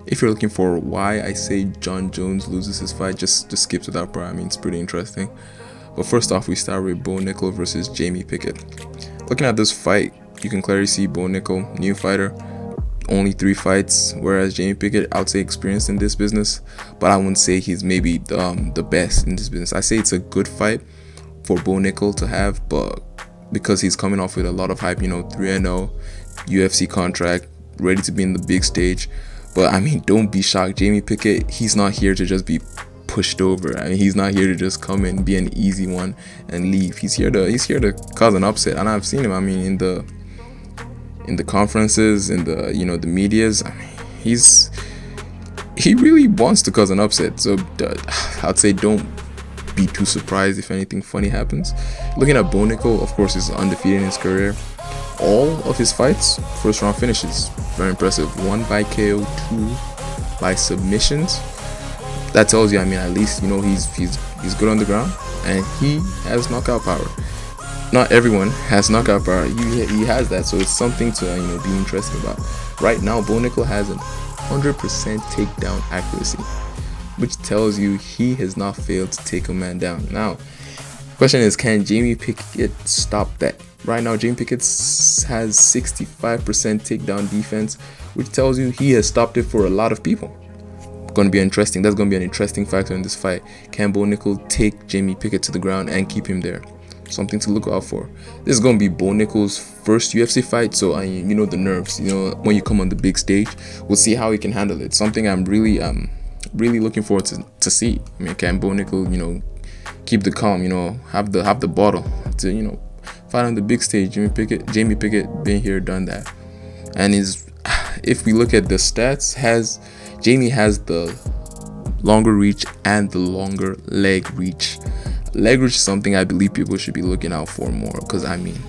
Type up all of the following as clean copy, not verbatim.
If you're looking for why I say Jon Jones loses his fight, just skip to that part. I mean, it's pretty interesting. But first off, we start with bonickel versus Jamie Pickett. Looking at this fight, you can clearly see bonickel, new fighter, only 3 fights, whereas Jamie Pickett, I would say experienced in this business, but I wouldn't say he's maybe the best in this business. I say it's a good fight for bonickel to have, but because he's coming off with a lot of hype, 3-0, UFC contract, ready to be in the big stage. But I mean, don't be shocked. Jamie Pickett, he's not here to just be pushed over. I mean, he's not here to just come and be an easy one and leave. He's here to cause an upset, and I've seen him. I mean, in the conferences, in the the medias, I mean, he really wants to cause an upset. So I'd say don't be too surprised if anything funny happens. Looking at bonickel, of course, he's undefeated in his career. All of his fights, first round finishes. Very impressive. 1 by KO, 2 by submissions. That tells you, I mean, at least he's good on the ground, and he has knockout power. Not everyone has knockout power. He has that, so it's something to be interested about. Right now, bonickel has an 100% takedown accuracy, which tells you he has not failed to take a man down. Now, question is, can Jamie Pickett stop that? Right now, Jamie Pickett has 65% takedown defense, which tells you he has stopped it for a lot of people. Going to be interesting. That's going to be an interesting factor in this fight. Can bonickel take Jamie Pickett to the ground and keep him there? Something to look out for. This is going to be bonickel's first UFC fight, so the nerves. When you come on the big stage, we'll see how he can handle it. Something I'm really looking forward to see. I mean, can bonickel keep the calm? Have the bottle to fight on the big stage. Jamie Pickett been here, done that, and if we look at the stats, Jamie has the longer reach and the longer leg reach. Leg reach is something I believe people should be looking out for more, because I mean,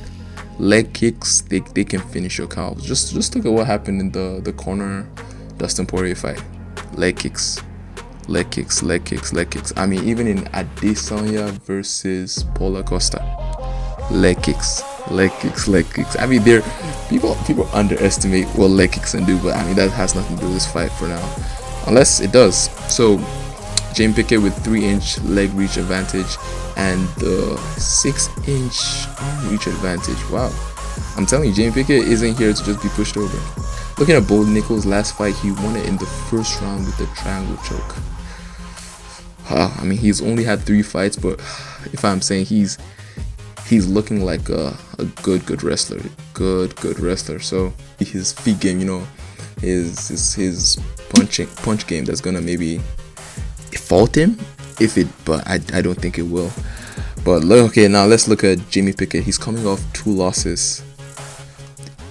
leg kicks, they can finish your cows. Just look at what happened in the corner Dustin Poirier fight. Leg kicks. I mean, even in Adesanya versus Paula Costa, leg kicks. I mean, people underestimate what leg kicks can do, but I mean, that has nothing to do with this fight for now, unless it does. So Jamie Pickett with 3-inch leg reach advantage and the 6-inch arm reach advantage. Wow, I'm telling you, Jamie Pickett isn't here to just be pushed over. Looking at bonickel's last fight, he won it in the first round with the triangle choke. I mean, he's only had 3 fights, but if I'm saying he's looking like a good wrestler, good wrestler. So his feet game, his punch game, that's gonna maybe fault him but I don't think it will. But okay, now let's look at Jamie Pickett. He's coming off 2 losses,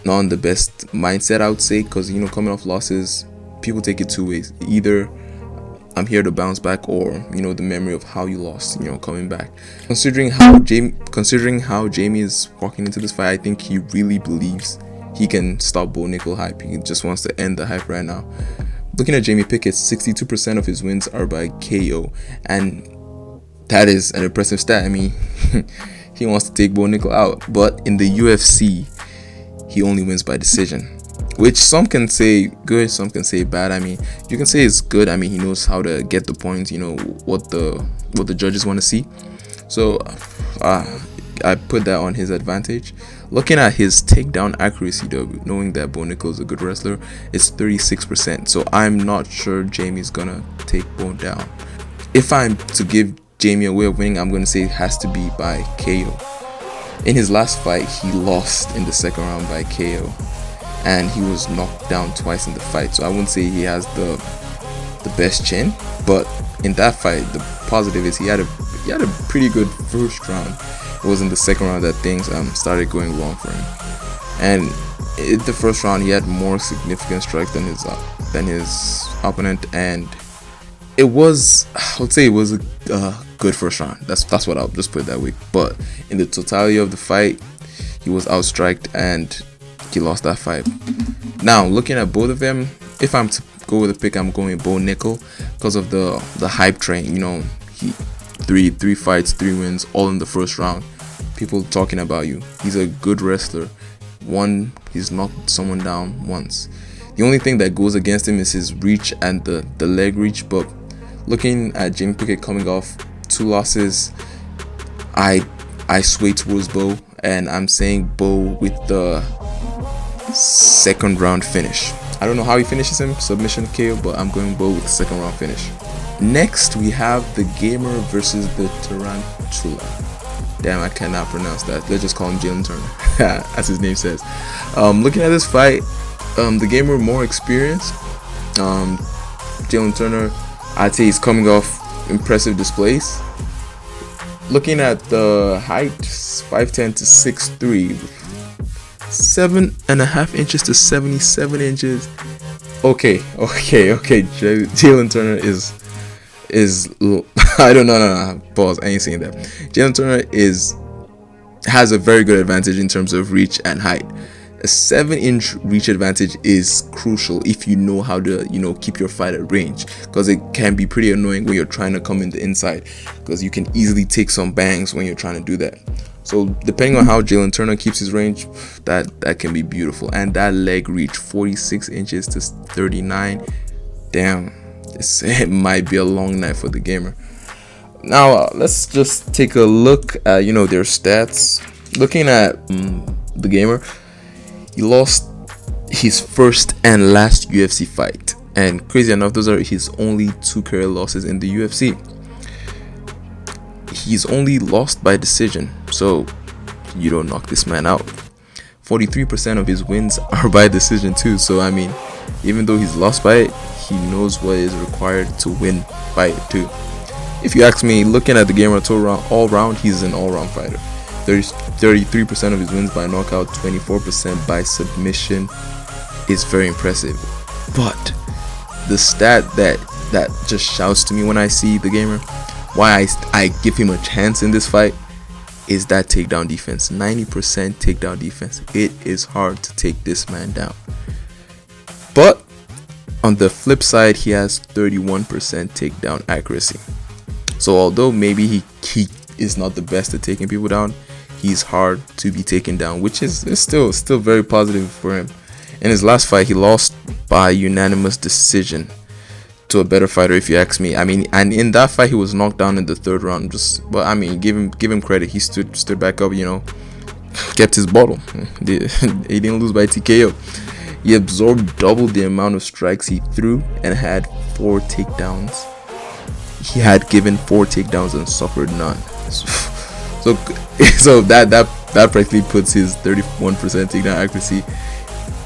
not in the best mindset, I would say, because coming off losses, people take it 2 ways. Either I'm here to bounce back, or the memory of how you lost, coming back. Considering how Jamie is walking into this fight, I think he really believes he can stop bonickel hype. He just wants to end the hype right now. Looking at Jamie Pickett, 62% of his wins are by KO, and that is an impressive stat. I mean, he wants to take bonickel out, but in the UFC, he only wins by decision, which some can say good, some can say bad. I mean, you can say it's good. I mean, he knows how to get the points, what the judges want to see. So I put that on his advantage. Looking at his takedown accuracy, though, knowing that bonickel is a good wrestler, it's 36%. So I'm not sure Jamie's gonna take Bone down. If I'm to give Jamie a way of winning, I'm gonna say it has to be by KO. In his last fight, he lost in the second round by KO, and he was knocked down twice in the fight. So I wouldn't say he has the best chin, but in that fight, the positive is he had a pretty good first round. It was in the second round that things started going wrong for him, and in the first round he had more significant strikes than his opponent, and I would say it was a good first round. That's what I'll just put it that way. But in the totality of the fight, he was outstriked and he lost that fight. Now, looking at both of them, if I'm to go with a pick, I'm going bonickel because of the hype train. He three fights, 3 wins, all in the first round. People talking about you. He's a good wrestler. He's knocked someone down once. The only thing that goes against him is his reach and the leg reach. But looking at Jamie Pickett coming off 2 losses, I sway towards Bo, and I'm saying Bo with the second round finish. I don't know how he finishes him, submission KO, but I'm going Bo with the second round finish. Next we have the Gamer versus the Tarantula. Damn, I cannot pronounce that. Let's just call him JALINturner, as his name says. Looking at this fight, the Gamer more experienced. JALINturner, I'd say he's coming off impressive displays. Looking at the height, 5'10" to 6'3", 7.5 inches to 77 inches. Okay. JALINturner is I don't know. No. Pause. I ain't saying that. JALINturner has a very good advantage in terms of reach and height. A 7-inch reach advantage is crucial if you know how to, keep your fight at range, because it can be pretty annoying when you're trying to come in the inside, because you can easily take some bangs when you're trying to do that. So depending on how JALINturner keeps his range, that can be beautiful. And that leg reach, 46 inches to 39. Damn, it might be a long night for the Gamer. Now let's just take a look at their stats. Looking at the Gamer, he lost his first and last UFC fight, and crazy enough, those are his only 2 career losses in the UFC. He's only lost by decision, so you don't knock this man out. 43% of his wins are by decision too, so I mean, even though he's lost by it, he knows what is required to win by it too. If you ask me, looking at the Gamer all round, he's an all-round fighter. 33% of his wins by knockout, 24% by submission is very impressive. But the stat that just shouts to me when I see the Gamer, why I give him a chance in this fight, is that takedown defense. 90% takedown defense. It is hard to take this man down. But on the flip side, he has 31% takedown accuracy. So although maybe he is not the best at taking people down, he's hard to be taken down, which is still very positive for him. In his last fight, he lost by unanimous decision to a better fighter, if you ask me. I mean, and in that fight, he was knocked down in the 3rd round. But I mean, give him credit. He stood back up, kept his bottle. He didn't lose by TKO. He absorbed double the amount of strikes he threw and had 4 takedowns. He had given 4 takedowns and suffered none. So that practically puts his 31% takedown accuracy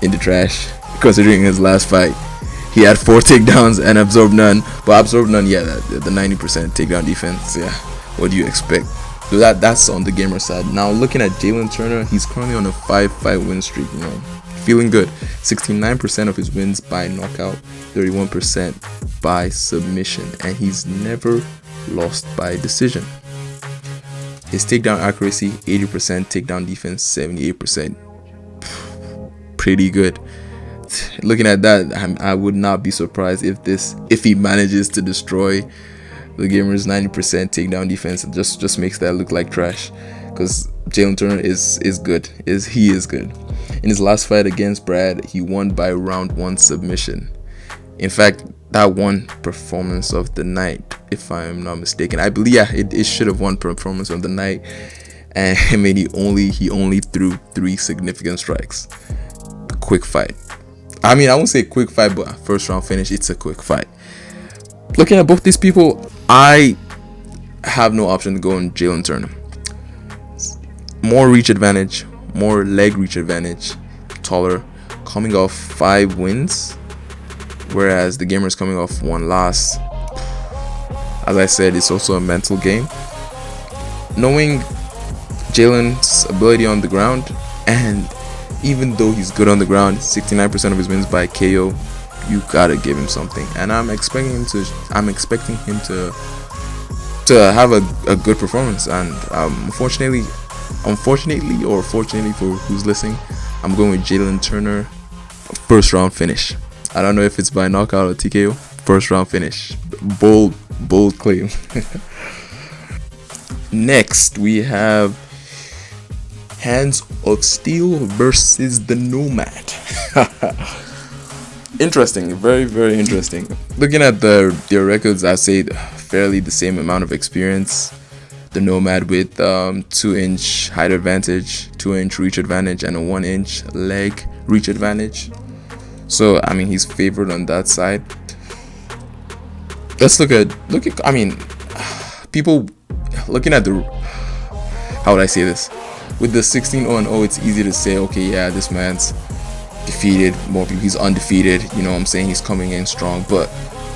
in the trash, considering his last fight he had 4 takedowns and absorbed none. But absorbed none, yeah, the 90% takedown defense, yeah, what do you expect? So that's on the Gamer side. Now looking at JALINturner, he's currently on a 5-fight win streak, feeling good. 69% of his wins by knockout, 31% by submission, and he's never lost by decision. His takedown accuracy, 80%, takedown defense, 78%. Pretty good. Looking at that, I would not be surprised if he manages to destroy the Gamer's 90% takedown defense. It just makes that look like trash, because JALINturner is good. He is good. In his last fight against Brad, he won by round 1 submission. In fact, that won performance of the night, if I'm not mistaken. I believe, yeah, it should have won performance of the night. And I mean, he only threw 3 significant strikes. Quick fight. I mean, I won't say quick fight, but 1st round finish, it's a quick fight. Looking at both these people, I have no option to go on JALINturner. More reach advantage, more leg reach advantage, taller, coming off 5 wins, whereas the Gamer is coming off 1 loss. As I said, it's also a mental game. Knowing Jalin's ability on the ground, and even though he's good on the ground, 69% of his wins by KO, you gotta give him something. And I'm expecting him to have a good performance. And unfortunately or fortunately for who's listening, I'm going with JALINturner, 1st round finish. I don't know if it's by knockout or TKO. 1st round finish. Bold claim. Next we have Hands of Steel versus the Nomad. Interesting, very interesting. Looking at their records, I'd say fairly the same amount of experience. The Nomad with 2-inch height advantage, 2-inch reach advantage, and a 1-inch leg reach advantage. So I mean, he's favored on that side. Let's look at I mean, people looking at the, how would I say this? With the 16-0-0, it's easy to say, okay, yeah, this man's defeated. More people, he's undefeated. You know what I'm saying? He's coming in strong. But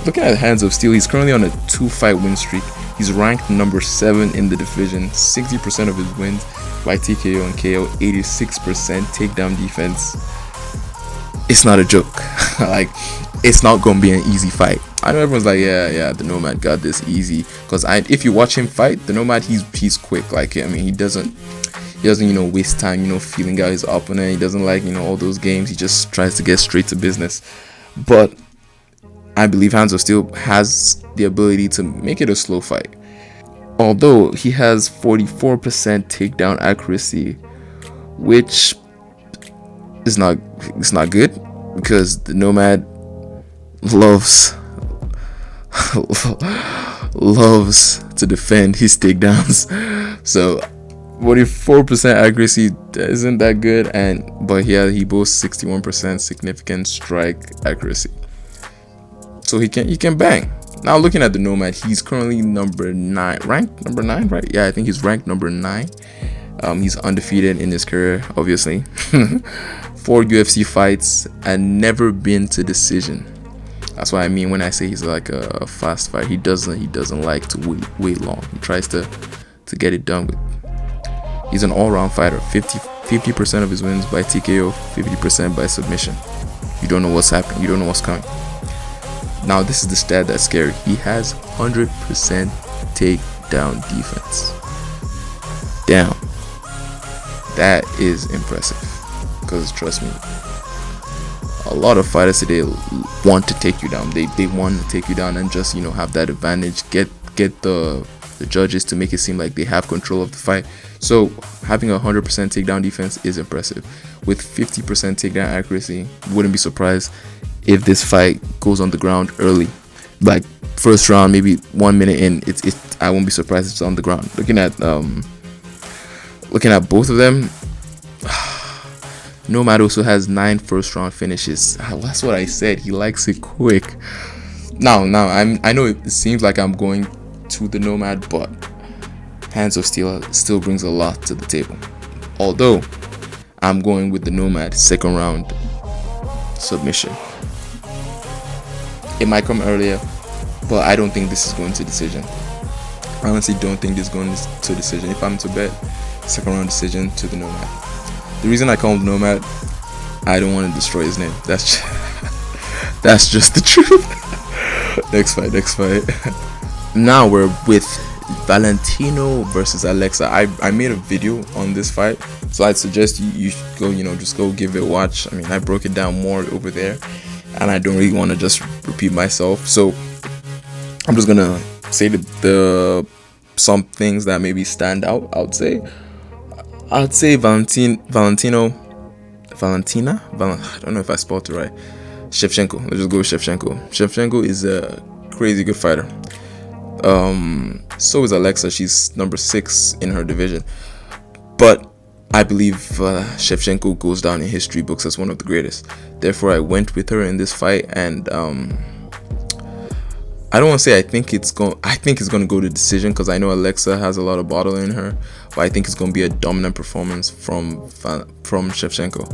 looking at Hands of Steel, he's currently on a 2-fight win streak. He's ranked number 7 in the division. 60% of his wins by TKO and KO. 86% takedown defense. It's not a joke. Like, it's not gonna be an easy fight. I know everyone's like, yeah, the Nomad got this easy. Because if you watch him fight, the Nomad, he's quick. Like, I mean, he doesn't waste time, feeling out his opponent. He doesn't like, all those games. He just tries to get straight to business. But I believe Hands of Steel has the ability to make it a slow fight. Although he has 44% takedown accuracy, which is not good, because the Nomad loves to defend his takedowns. So 44% accuracy isn't that good, but he boasts 61% significant strike accuracy. So he can bang. Now looking at the Nomad, he's currently ranked number 9, right? Yeah, I think he's ranked number 9. He's undefeated in his career, obviously. 4 UFC fights and never been to decision. That's what I mean when I say he's like a fast fighter. He doesn't like to wait long. He tries to get it done with. He's an all-round fighter. 50% of his wins by TKO, 50% by submission. You don't know what's happening. You don't know what's coming. Now this is the stat that's scary. He has 100% takedown defense. Damn. That is impressive. Because trust me, a lot of fighters today want to take you down. They want to take you down and just have that advantage. Get the judges to make it seem like they have control of the fight. So having 100% takedown defense is impressive. With 50% takedown accuracy, wouldn't be surprised if this fight goes on the ground early, like first round, maybe 1 minute in. I won't be surprised if it's on the ground. Looking at both of them, Nomad also has 9 first round finishes. That's what I said. He likes it quick. Now I know it seems like I'm going to the Nomad, but Hands of Steel still brings a lot to the table. Although I'm going with the Nomad second round submission. It might come earlier, but I don't think this is going to decision. I honestly don't think this is going to decision. If I'm to bet, second round decision to the Nomad. The reason I call him Nomad, I don't want to destroy his name. That's just the truth. Next fight. Now we're with Valentino versus Alexa. I made a video on this fight, so I'd suggest you should go, just go give it a watch. I mean, I broke it down more over there, and I don't really want to just repeat myself. So I'm just gonna say the some things that maybe stand out. I'd say Valentina. I don't know if I spelled it right. Shevchenko. Let's just go with Shevchenko. Shevchenko is a crazy good fighter. So is Alexa. She's number 6 in her division. But I believe Shevchenko goes down in history books as one of the greatest. Therefore, I went with her in this fight, and I don't want to say I think it's going to go to decision, because I know Alexa has a lot of bottle in her, but I think it's going to be a dominant performance from Shevchenko.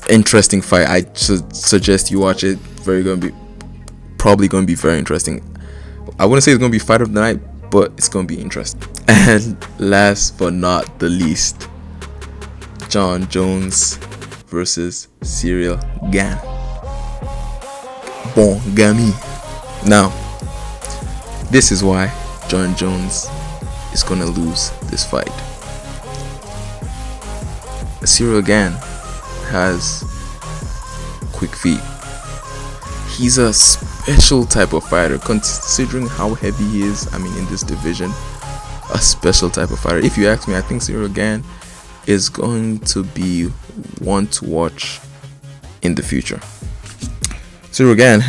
Interesting fight. I suggest you watch it. Probably going to be very interesting. I wouldn't say it's going to be fight of the night, but it's going to be interesting. And last but not the least, Jon Jones versus Cyril Gane. Bon Gamin. Now, this is why Jon Jones is going to lose this fight. Cyril Gane has quick feet. He's a special type of fighter, considering how heavy he is. I mean, in this division, a special type of fighter. If you ask me, I think Cyril Gane is going to be one to watch in the future. Cyril Gane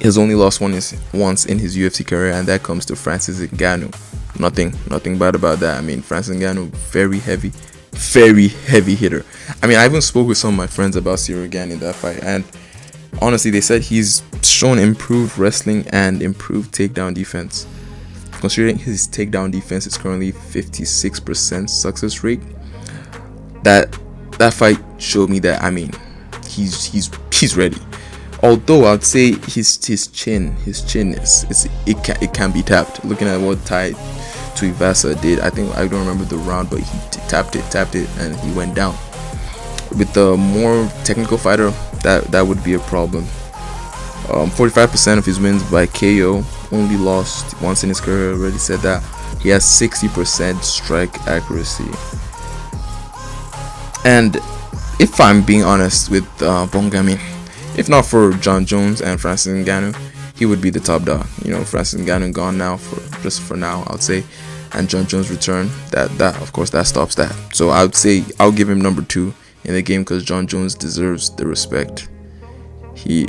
has only lost once in his UFC career, and that comes to Francis Ngannou. Nothing bad about that. I mean, Francis Ngannou, very heavy hitter. I mean, I even spoke with some of my friends about Cyril Gane in that fight, and honestly, they said he's shown improved wrestling and improved takedown defense. Considering his takedown defense is currently 56% success rate, that fight showed me that, I mean, he's ready. Although I'd say his chin is it can be tapped. Looking at what Tai Tuivasa did, I don't remember the round, but he tapped it, and he went down. With the more technical fighter, that would be a problem. 45% of his wins by KO, only lost once in his career. Already said that. He has 60% strike accuracy. And if I'm being honest with Gamin, if not for Jon Jones and Francis Ngannou, he would be the top dog. You know, Francis Ngannou gone now for now, I'd say, and Jon Jones return. That of course that stops that. So I would say I'll give him number 2 in the game, because Jon Jones deserves the respect. He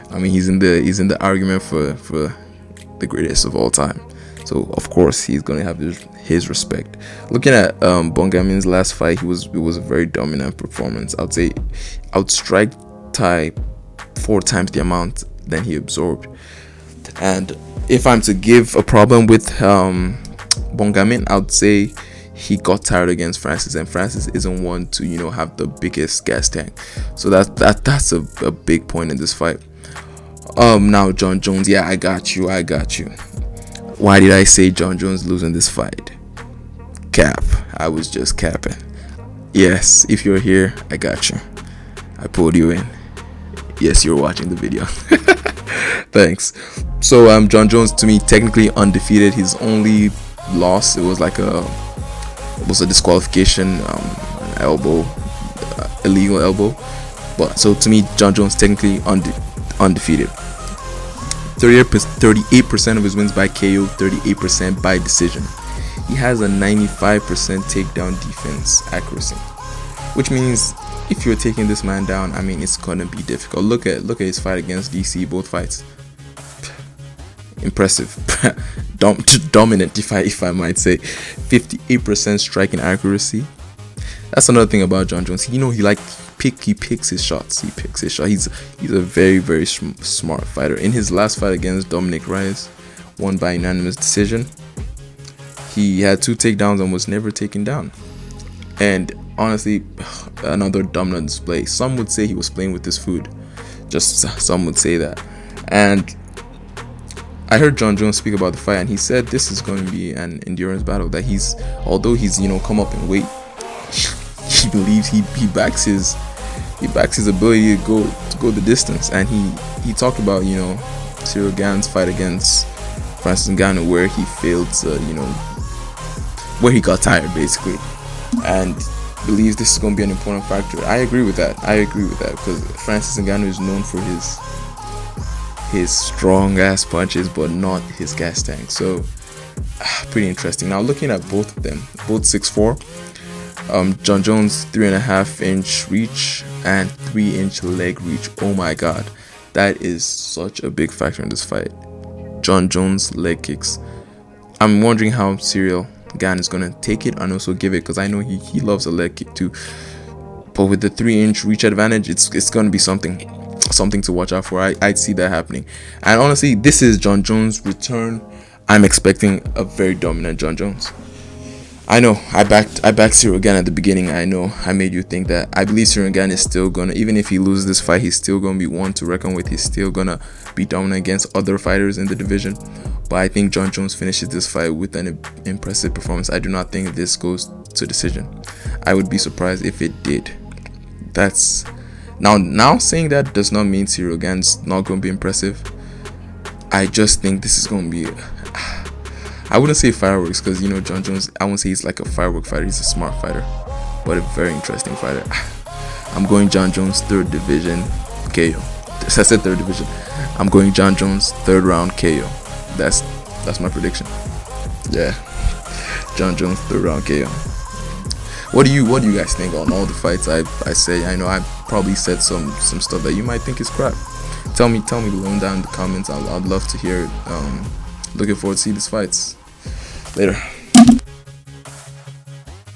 I mean, he's in the argument for the greatest of all time. So of course he's gonna have his respect. Looking at Bongamin's last fight, it was a very dominant performance. I'd say outstrike Tai 4 times the amount than he absorbed. And if I'm to give a problem with Bongamin, I'd say he got tired against Francis, and Francis isn't one to, you know, have the biggest gas tank. So that's a big point in this fight. Now Jon Jones, yeah, I got you. Why did I say Jon Jones losing this fight? Cap. I was just capping. Yes, if you're here, I got you. I pulled you in. Yes, you're watching the video. Thanks. So Jon Jones, to me, technically undefeated. His only loss, it was a disqualification, an elbow, illegal elbow. But so to me, Jon Jones technically undefeated. 38% of his wins by KO, 38% by decision. He has a 95% takedown defense accuracy, which means if you're taking this man down, I mean, it's gonna be difficult. Look at his fight against DC. Both fights, impressive. Dominant, if I might say. 58% striking accuracy. That's another thing about Jon Jones. You know, he picks his shots. He's a very smart fighter. In his last fight against Dominic Reyes, won by unanimous decision, he had 2 takedowns and was never taken down. And honestly, another dominant display. Some would say he was playing with his food. Just some would say that. And I heard Jon Jones speak about the fight, and he said this is going to be an endurance battle. That although he's come up in weight, he believes he backs his ability to go the distance. And he talked about, you know, Cyril Gane's fight against Francis Ngannou, where he failed to, where he got tired basically, and believes this is going to be an important factor. I agree with that because Francis Ngannou is known for his strong ass punches, but not his gas tank. So pretty interesting. Now looking at both of them, both 6'4". Jon Jones 3.5-inch reach and 3-inch leg reach. Oh my god, that is such a big factor in this fight. Jon Jones leg kicks. I'm wondering how Cyril Gane is gonna take it and also give it, because I know he loves a leg kick too. But with the 3-inch reach advantage, it's gonna be something to watch out for. I'd see that happening. And honestly, this is Jon Jones' return. I'm expecting a very dominant Jon Jones. I know I backed Cyril Gane at the beginning. I know I made you think that. I believe Cyril Gane is still gonna, even if he loses this fight, he's still gonna be one to reckon with. He's still gonna be dominant against other fighters in the division. But I think Jon Jones finishes this fight with an impressive performance. I do not think this goes to decision. I would be surprised if it did. That's now saying that does not mean Cyril Gane's not gonna be impressive. I just think this is gonna be, I wouldn't say fireworks, because Jon Jones, I won't say he's like a firework fighter. He's a smart fighter, but a very interesting fighter. I'm going Jon Jones 3rd division KO. I said 3rd division. I'm going Jon Jones 3rd round KO. That's my prediction. Yeah, Jon Jones 3rd round KO. What do you guys think on all the fights I say? I know I probably said some stuff that you might think is crap. Tell me below down in the comments. I'd love to hear it. Looking forward to see these fights. Later.